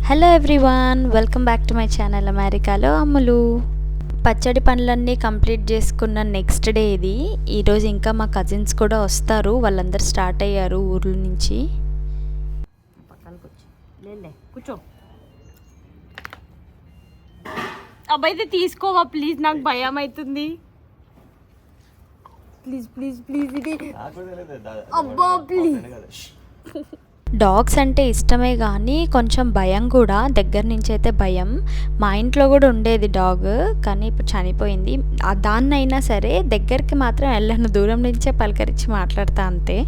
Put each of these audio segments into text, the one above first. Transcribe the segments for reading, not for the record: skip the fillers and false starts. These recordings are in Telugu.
Hello everyone, welcome back to my channel అమెరికాలో అమ్ములు. పచ్చడి పనులన్నీ కంప్లీట్ చేసుకున్న నెక్స్ట్ డే ఇది. ఈరోజు ఇంకా మా కజిన్స్ కూడా వస్తారు, వాళ్ళందరూ స్టార్ట్ అయ్యారు ఊర్ల నుంచి. కూర్చో అబ్బాయితే తీసుకోవా ప్లీజ్, నాకు భయం అవుతుంది. ప్లీజ్ ప్లీజ్ ప్లీజ్ ఇది అబ్బా ప్లీజ్. డాగ్స్ అంటే ఇష్టమే కానీ కొంచెం భయం కూడా, దగ్గర నుంచి అయితే భయం. మా ఇంట్లో కూడా ఉండేది డాగ్, కానీ ఇప్పుడు చనిపోయింది. దాన్నైనా సరే దగ్గరికి మాత్రం వెళ్ళను, దూరం నుంచే పలకరించి మాట్లాడతా అంతే.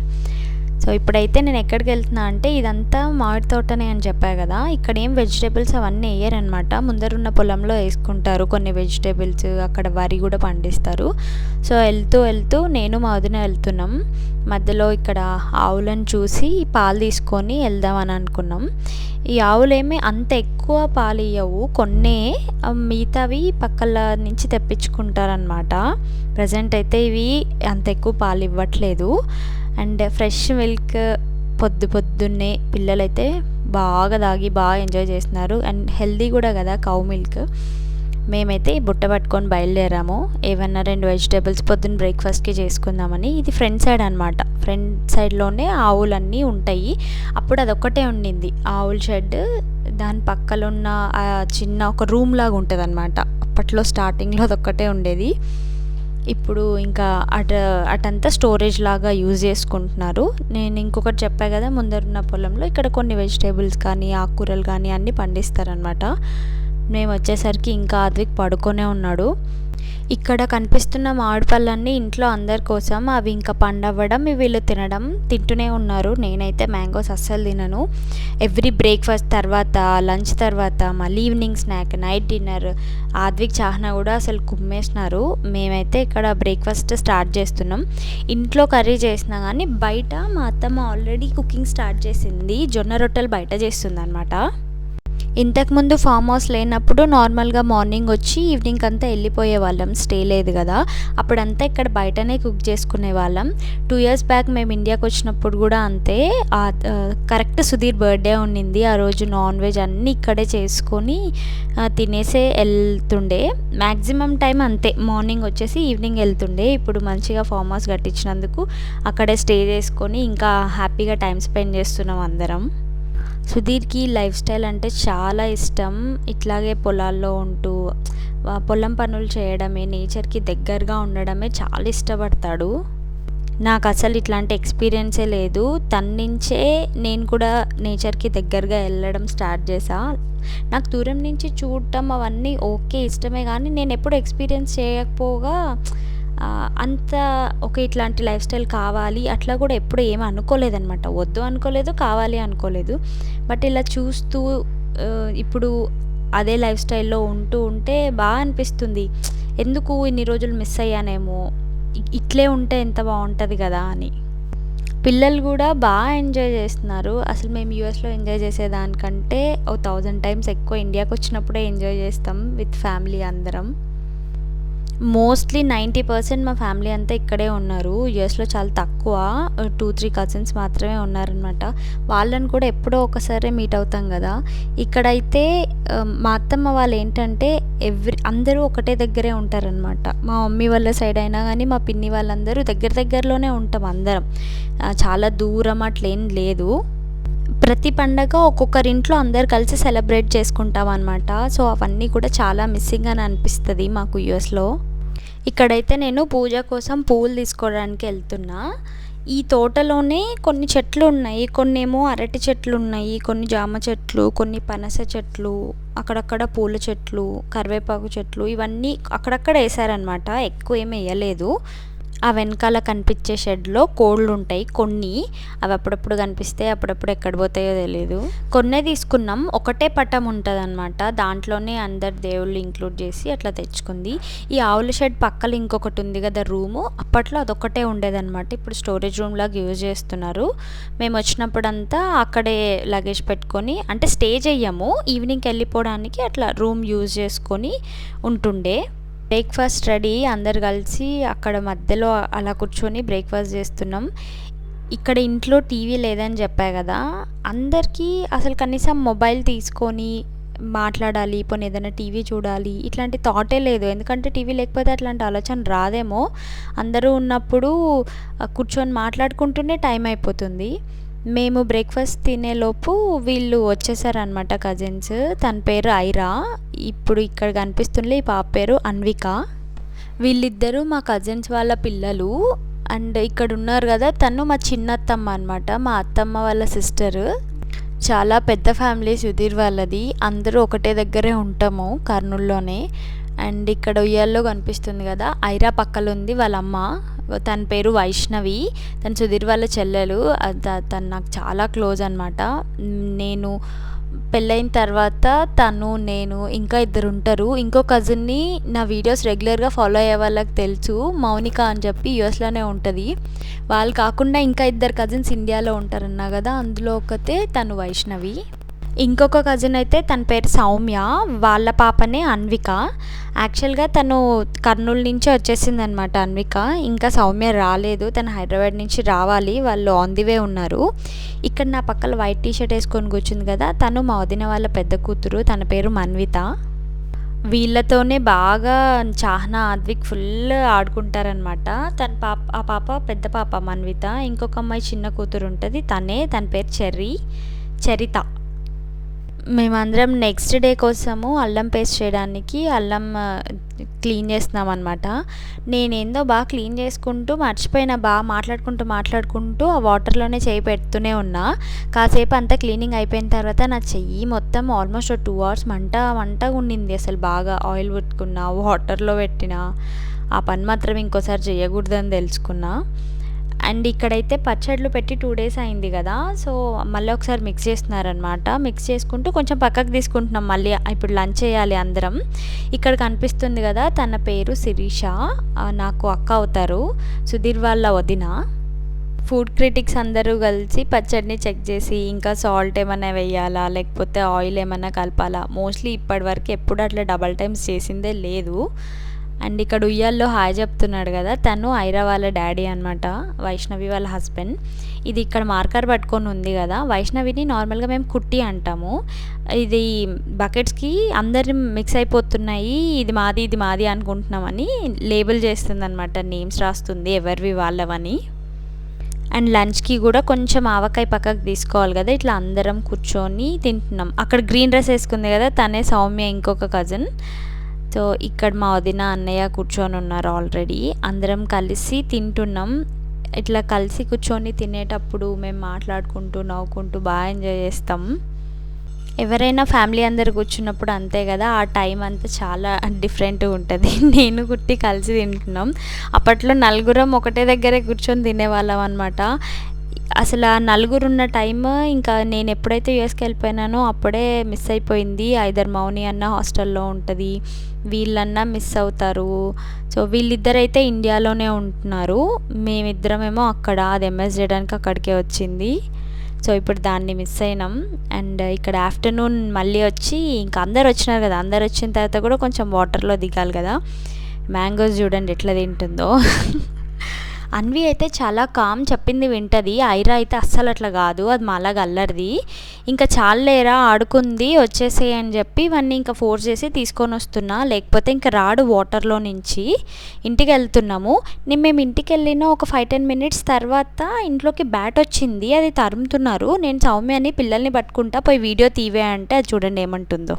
సో ఇప్పుడైతే నేను ఎక్కడికి వెళ్తున్నా అంటే, ఇదంతా మామిడి తోటనే అని చెప్పా కదా, ఇక్కడ ఏం వెజిటేబుల్స్ అవన్నీ వేయరనమాట. ముందరున్న పొలంలో వేసుకుంటారు కొన్ని వెజిటేబుల్స్, అక్కడ వరి కూడా పండిస్తారు. సో వెళ్తూ నేను మా వదిన వెళ్తున్నాం. మధ్యలో ఇక్కడ ఆవులను చూసి పాలు తీసుకొని వెళ్దామని అనుకున్నాం. ఈ ఆవులేమి అంత ఎక్కువ పాలు ఇవ్వవు, కొన్నే, మిగతావి పక్కల నుంచి తెప్పించుకుంటారనమాట. ప్రజెంట్ అయితే ఇవి అంత ఎక్కువ పాలు ఇవ్వట్లేదు. అండ్ ఫ్రెష్ మిల్క్ పొద్దున్నే పిల్లలైతే బాగా తాగి బాగా ఎంజాయ్ చేస్తున్నారు. అండ్ హెల్దీ కూడా కదా కౌ మిల్క్. మేమైతే బుట్ట పట్టుకొని బయలుదేరాము, ఏమన్నా 2 వెజిటేబుల్స్ పొద్దున్న బ్రేక్ఫాస్ట్కి చేసుకుందామని. ఇది ఫ్రంట్ సైడ్ అనమాట, ఫ్రంట్ సైడ్లోనే ఆవులన్నీ ఉంటాయి. అప్పుడు అదొక్కటే ఉండింది ఆవుల షెడ్. దాని పక్కన ఉన్న చిన్న ఒక రూమ్ లాగా ఉంటుంది అనమాట. అప్పట్లో స్టార్టింగ్లో అదొక్కటే ఉండేది. ఇప్పుడు ఇంకా అటంతా స్టోరేజ్ లాగా యూజ్ చేసుకుంటున్నారు. నేను ఇంకొకటి చెప్పా కదా, ముందరున్న పొలంలో ఇక్కడ కొన్ని వెజిటేబుల్స్ కానీ ఆకుకూరలు కానీ అన్నీ పండిస్తారనమాట. మేము వచ్చేసరికి ఇంకా అద్విక్ పడుకొనే ఉన్నాడు. ఇక్కడ కనిపిస్తున్న మామిడి పళ్ళన్నీ ఇంట్లో అందరి కోసం, అవి ఇంకా పండవ్వడం, వీళ్ళు తింటూనే ఉన్నారు. నేనైతే మ్యాంగోస్ అస్సలు తినను. ఎవ్రీ బ్రేక్ఫాస్ట్ తర్వాత, లంచ్ తర్వాత, మళ్ళీ evening snack, night dinner, Advik Chahna కూడా అసలు కుమ్మేసినారు. మేమైతే ఇక్కడ బ్రేక్ఫాస్ట్ స్టార్ట్ చేస్తున్నాం. ఇంట్లో కర్రీ చేసినా కానీ బయట మా అత్తమ్మ ఆల్రెడీ కుకింగ్ స్టార్ట్ చేసింది. జొన్న రొట్టెలు బయట చేస్తుంది అనమాట. ఇంతకుముందు ఫామ్ హౌస్ లేనప్పుడు నార్మల్గా మార్నింగ్ వచ్చి ఈవినింగ్ అంతా వెళ్ళిపోయే వాళ్ళం, స్టే లేదు కదా. అప్పుడంతా ఇక్కడ బయటనే కుక్ చేసుకునే వాళ్ళం. 2 years బ్యాక్ మేము ఇండియాకి వచ్చినప్పుడు కూడా అంతే. కరెక్ట్ సుధీర్ బర్త్డే ఉండింది. ఆ రోజు నాన్ వెజ్ అన్నీ ఇక్కడే చేసుకొని తినేసే వెళ్తుండే. మ్యాక్సిమం టైం అంతే, మార్నింగ్ వచ్చేసి ఈవినింగ్ వెళ్తుండే. ఇప్పుడు మంచిగా ఫామ్ హౌస్ కట్టించినందుకు అక్కడే స్టే చేసుకొని ఇంకా హ్యాపీగా టైం స్పెండ్ చేస్తున్నాం అందరం. సుధీర్కి లైఫ్ స్టైల్ అంటే చాలా ఇష్టం. ఇట్లాగే పొలాల్లో ఉంటూ పొలం పనులు చేయడమే, నేచర్కి దగ్గరగా ఉండడమే చాలా ఇష్టపడతాడు. నాకు అసలు ఇట్లాంటి ఎక్స్పీరియన్సే లేదు. తన నుంచే నేను కూడా నేచర్కి దగ్గరగా వెళ్ళడం స్టార్ట్ చేశా. నాకు దూరం నుంచి చూడటం అవన్నీ ఓకే ఇష్టమే, కానీ నేను ఎప్పుడు ఎక్స్పీరియన్స్ చేయకపోగా అంత ఇట్లాంటి లైఫ్ స్టైల్ కావాలి అట్లా కూడా ఎప్పుడు ఏమీ అనుకోలేదన్నమాట. వద్దు అనుకోలేదు, కావాలి అనుకోలేదు. బట్ ఇలా చూస్తూ ఇప్పుడు అదే లైఫ్ స్టైల్లో ఉంటే బాగా అనిపిస్తుంది. ఎందుకు ఇన్ని రోజులు మిస్ అయ్యానేమో, ఇట్లే ఉంటే ఎంత బాగుంటుంది కదా అని. పిల్లలు కూడా బాగా ఎంజాయ్ చేస్తున్నారు. అసలు మేము యూఎస్లో ఎంజాయ్ చేసేదానికంటే 1000 times ఎక్కువ ఇండియాకి వచ్చినప్పుడే ఎంజాయ్ చేస్తాం విత్ ఫ్యామిలీ అందరం. మోస్ట్లీ 90% మా ఫ్యామిలీ అంతా ఇక్కడే ఉన్నారు. యూఎస్లో చాలా తక్కువ 2-3 cousins మాత్రమే ఉన్నారనమాట. వాళ్ళని కూడా ఎప్పుడో ఒకసారి మీట్ అవుతాం కదా. ఇక్కడైతే మా అత్తమ్మ వాళ్ళు ఏంటంటే అందరూ ఒకటే దగ్గరే ఉంటారనమాట. మా మమ్మీ వాళ్ళ సైడ్ అయినా కానీ మా పిన్ని వాళ్ళందరూ దగ్గరలోనే ఉంటాం అందరం. చాలా దూరం అట్లేం లేదు. ప్రతి పండగ ఒక్కొక్కరింట్లో అందరు కలిసి సెలబ్రేట్ చేసుకుంటాం అనమాట. సో అవన్నీ కూడా చాలా మిస్సింగ్ అని అనిపిస్తుంది మాకు యూఎస్లో. ఇక్కడైతే నేను పూజ కోసం పువ్వులు తీసుకోవడానికి వెళ్తున్నా. ఈ తోటలోనే కొన్ని చెట్లు ఉన్నాయి, కొన్ని ఏమో అరటి చెట్లు ఉన్నాయి, కొన్ని జామ చెట్లు, కొన్ని పనస చెట్లు, అక్కడక్కడ పూల చెట్లు, కరివేపాకు చెట్లు, ఇవన్నీ అక్కడక్కడ వేసారనమాట. ఎక్కువ ఏమి వేయలేదు. ఆ వెనకాల కనిపించే షెడ్లో కోళ్ళు ఉంటాయి కొన్ని, అవి అప్పుడప్పుడు కనిపిస్తాయి, అప్పుడప్పుడు ఎక్కడ పోతాయో తెలియదు. కొన్నే తీసుకున్నాం. ఒకటే పటం ఉంటుంది అనమాట, దాంట్లోనే అందరు దేవుళ్ళు ఇంక్లూడ్ చేసి అట్లా తెచ్చుకుంది. ఈ ఆవుల షెడ్ పక్కన ఇంకొకటి ఉంది కదా రూము, అప్పట్లో అదొక్కటే ఉండేదన్నమాట. ఇప్పుడు స్టోరేజ్ రూమ్ లాగా యూజ్ చేస్తున్నారు. మేము వచ్చినప్పుడంతా అక్కడే లగేజ్ పెట్టుకొని, అంటే స్టే చెయ్యము, ఈవినింగ్కి వెళ్ళిపోవడానికి అట్లా రూమ్ యూజ్ చేసుకొని ఉంటుండే. బ్రేక్ఫాస్ట్ రెడీ, అందరు కలిసి అక్కడ మధ్యలో అలా కూర్చొని బ్రేక్ఫాస్ట్ చేస్తున్నాం. ఇక్కడ ఇంట్లో టీవీ లేదని చెప్పా కదా, అందరికీ అసలు కనీసం మొబైల్ తీసుకొని మాట్లాడాలి, పోనీ ఏదైనా టీవీ చూడాలి ఇట్లాంటి థాటే లేదు. ఎందుకంటే టీవీ లేకపోతే అట్లాంటి ఆలోచన రాదేమో. అందరూ ఉన్నప్పుడు కూర్చొని మాట్లాడుకుంటూనే టైం అయిపోతుంది. మేము బ్రేక్ఫాస్ట్ తినేలోపు వీళ్ళు వచ్చేసారనమాట, కజిన్స్. తన పేరు ఐరా. ఇప్పుడు ఇక్కడ కనిపిస్తుంది ఈ పాప పేరు అన్విక. వీళ్ళిద్దరూ మా కజిన్స్ వాళ్ళ పిల్లలు. అండ్ ఇక్కడ ఉన్నారు కదా, తను మా చిన్నత్తమ్మ అనమాట, మా అత్తమ్మ వాళ్ళ సిస్టర్. చాలా పెద్ద ఫ్యామిలీ సుధీర్ వాళ్ళది. అందరూ ఒకటే దగ్గరే ఉంటాము కర్నూలులోనే. అండ్ ఇక్కడ ఉయ్యాల్లో కనిపిస్తుంది కదా, ఐరా పక్కలో ఉంది వాళ్ళ అమ్మ. తన పేరు వైష్ణవి. తను సుధీర్ వాళ్ళ చెల్లెలు. తను నాకు చాలా క్లోజ్ అనమాట. నేను పెళ్ళైన తర్వాత నేను ఇంకా ఇద్దరు ఉంటారు. ఇంకో కజిన్ని నా వీడియోస్ రెగ్యులర్గా ఫాలో అయ్యే వాళ్ళకి తెలుసు, మౌనిక అని చెప్పి యూఎస్లోనే ఉంటుంది. వాళ్ళు కాకుండా ఇంకా ఇద్దరు కజిన్స్ ఇండియాలో ఉంటారన్నా కదా, అందులో ఒకతే తను వైష్ణవి. ఇంకొక కజిన్ అయితే తన పేరు సౌమ్య. వాళ్ళ పాపనే అన్విక. యాక్చువల్గా తను కర్నూలు నుంచి వచ్చేసింది అనమాట అన్విక. ఇంకా సౌమ్య రాలేదు, తను హైదరాబాద్ నుంచి రావాలి, వాళ్ళు ఆన్ ది వే ఉన్నారు. ఇక్కడ నా పక్కన వైట్ టీషర్ట్ వేసుకొని కూర్చుంది కదా, తను మా వదిన వాళ్ళ పెద్ద కూతురు. తన పేరు మన్విత. వీళ్ళతోనే బాగా చాహ్నా అద్విక్ ఫుల్ ఆడుకుంటారనమాట. ఆ పాప పెద్ద పాప మన్విత. ఇంకొక అమ్మాయి చిన్న కూతురు ఉంటుంది, తన పేరు చరిత. మేమందరం నెక్స్ట్ డే కోసము అల్లం పేస్ట్ చేయడానికి అల్లం క్లీన్ చేస్తున్నాం అనమాట. నేనేందో బాగా క్లీన్ చేసుకుంటూ మర్చిపోయినా, బాగా మాట్లాడుకుంటూ ఆ వాటర్లోనే చేయి పెడుతూనే ఉన్నా. కాసేపు అంతా క్లీనింగ్ అయిపోయిన తర్వాత నా చెయ్యి మొత్తం ఆల్మోస్ట్ 2 hours మంటగా ఉండింది. అసలు బాగా ఆయిల్ పెట్టుకున్నా, వాటర్లో పెట్టిన. ఆ పని మాత్రం ఇంకోసారి చేయకూడదని తెలుసుకున్నా. అండ్ ఇక్కడైతే పచ్చళ్ళు పెట్టి 2 days అయింది కదా, సో మళ్ళీ ఒకసారి మిక్స్ చేస్తున్నారనమాట. మిక్స్ చేసుకుంటూ కొంచెం పక్కకు తీసుకుంటున్నాం. మళ్ళీ ఇప్పుడు లంచ్ చేయాలి అందరం. ఇక్కడ కనిపిస్తుంది కదా, తన పేరు శిరీష. నాకు అక్క అవుతారు, సుధీర్ వాళ్ళ వదిన. ఫుడ్ క్రిటిక్స్ అందరూ కలిసి పచ్చడిని చెక్ చేసి ఇంకా సాల్ట్ ఏమైనా వేయాలా లేకపోతే ఆయిల్ ఏమైనా కలపాలా, మోస్ట్లీ ఇప్పటివరకు ఎప్పుడు అట్లా డబల్ టైమ్స్ చేసిందే లేదు. అండ్ ఇక్కడ ఉయ్యాల్లో హాయ్ చెప్తున్నాడు కదా, తను ఐరా వాళ్ళ డాడీ అనమాట, వైష్ణవి వాళ్ళ హస్బెండ్. ఇది ఇక్కడ మార్కర్ పట్టుకొని ఉంది కదా, వైష్ణవిని నార్మల్గా మేము కుట్టి అంటాము. ఇది బకెట్స్కి అందరు మిక్స్ అయిపోతున్నాయి, ఇది మాది అనుకుంటున్నామని లేబుల్ చేస్తుంది అనమాట, నేమ్స్ రాస్తుంది ఎవరివి వాళ్ళవని. అండ్ లంచ్కి కూడా కొంచెం ఆవకాయ పక్కకు తీసుకోవాలి కదా, ఇట్లా అందరం కూర్చొని తింటున్నాం. అక్కడ గ్రీన్ డ్రెస్ వేసుకుంది కదా, తనే సౌమ్య ఇంకొక కజిన్. సో ఇక్కడ మా వదిన అన్నయ్య కూర్చొని ఉన్నారు ఆల్రెడీ. అందరం కలిసి తింటున్నాం. ఇట్లా కలిసి కూర్చొని తినేటప్పుడు మేము మాట్లాడుకుంటూ నవ్వుకుంటూ బాగా ఎంజాయ్ చేస్తాం. ఎవరైనా ఫ్యామిలీ అందరు కూర్చున్నప్పుడు అంతే కదా, ఆ టైం అంతా చాలా డిఫరెంట్గా ఉంటుంది. నేను కుట్టి కలిసి తింటున్నాం. అప్పట్లో నలుగురం ఒకటే దగ్గరే కూర్చొని తినేవాళ్ళం అనమాట. అసలు ఆ నలుగురు ఉన్న టైం ఇంకా నేను ఎప్పుడైతే యూఎస్కి వెళ్ళిపోయినానో అప్పుడే మిస్ అయిపోయింది. ఐదర్ మౌని అన్న హాస్టల్లో ఉంటుంది, వీళ్ళన్నా మిస్ అవుతారు. సో వీళ్ళిద్దరైతే ఇండియాలోనే ఉంటున్నారు, మేమిద్దరమేమో అక్కడ, అది ఎంఎస్ చేయడానికి అక్కడికే వచ్చింది. సో ఇప్పుడు దాన్ని మిస్ అయినాం. అండ్ ఇక్కడ ఆఫ్టర్నూన్ మళ్ళీ వచ్చి ఇంకా అందరు వచ్చినారు కదా, అందరు వచ్చిన తర్వాత కూడా కొంచెం వాటర్లో దిగాలి కదా. మ్యాంగోస్ చూడండి ఎట్లా తింటుందో. అన్వి అయితే చాలా కామ్, చెప్పింది వింటుంది. ఐరా అయితే అస్సలు అట్లా కాదు, అది మాలాగా అల్లరిది. ఇంకా చాలేరా ఆడుకుంది వచ్చేసే అని చెప్పి ఇవన్నీ ఇంకా ఫోర్స్ చేసి తీసుకొని వస్తున్నా, లేకపోతే ఇంకా రాడు వాటర్లో నుంచి. ఇంటికి వెళ్తున్నాము. మేము ఇంటికి వెళ్ళిన ఒక 5-10 minutes తర్వాత ఇంట్లోకి బ్యాట్ వచ్చింది, అది తరుముతున్నారు. నేను సౌమ్యని పిల్లల్ని పట్టుకుంటా పోయి వీడియో తీవే అంటే అది చూడండి ఏమంటుందో.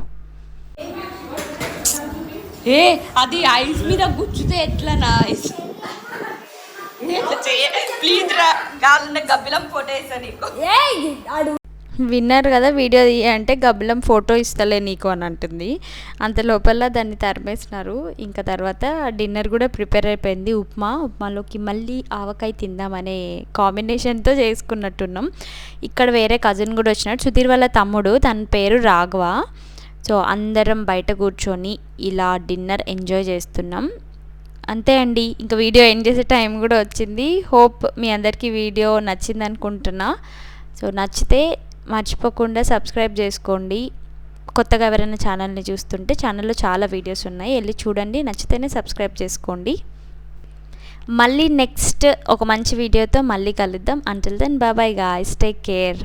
అది ఐస్ మీద గుచ్చుతే ఎట్లా నా ఐస్ ప్లీజ్ రా, కావాలంటే గబ్బిలం ఫోటో ఇస్తా నీకు. విన్నారు కదా, వీడియో అంటే గబ్బిలం ఫోటో ఇస్తలే నీకు అని అంటుంది. అంత లోపల దాన్ని తరిమేసినారు. ఇంకా తర్వాత డిన్నర్ కూడా ప్రిపేర్ అయిపోయింది. ఉప్మాలోకి మళ్ళీ ఆవకాయ తిందామనే కాంబినేషన్తో చేసుకున్నట్టున్నాం. ఇక్కడ వేరే కజిన్ కూడా వచ్చినాడు, సుధీర్ వాళ్ళ తమ్ముడు, తన పేరు రాఘవ. సో అందరం బయట కూర్చొని ఇలా డిన్నర్ ఎంజాయ్ చేస్తున్నాం. అంతే అండి, ఇంకా వీడియో ఎండ్ చేసే టైం కూడా వచ్చింది. హోప్ మీ అందరికీ వీడియో నచ్చింది అనుకుంటున్నా. సో నచ్చితే మర్చిపోకుండా సబ్స్క్రైబ్ చేసుకోండి. కొత్తగా ఎవరైనా ఛానల్ని చూస్తుంటే ఛానల్లో చాలా వీడియోస్ ఉన్నాయి, వెళ్ళి చూడండి. నచ్చితేనే సబ్స్క్రైబ్ చేసుకోండి. మళ్ళీ నెక్స్ట్ ఒక మంచి వీడియోతో మళ్ళీ కలుద్దాం. Until then bye bye guys, take care.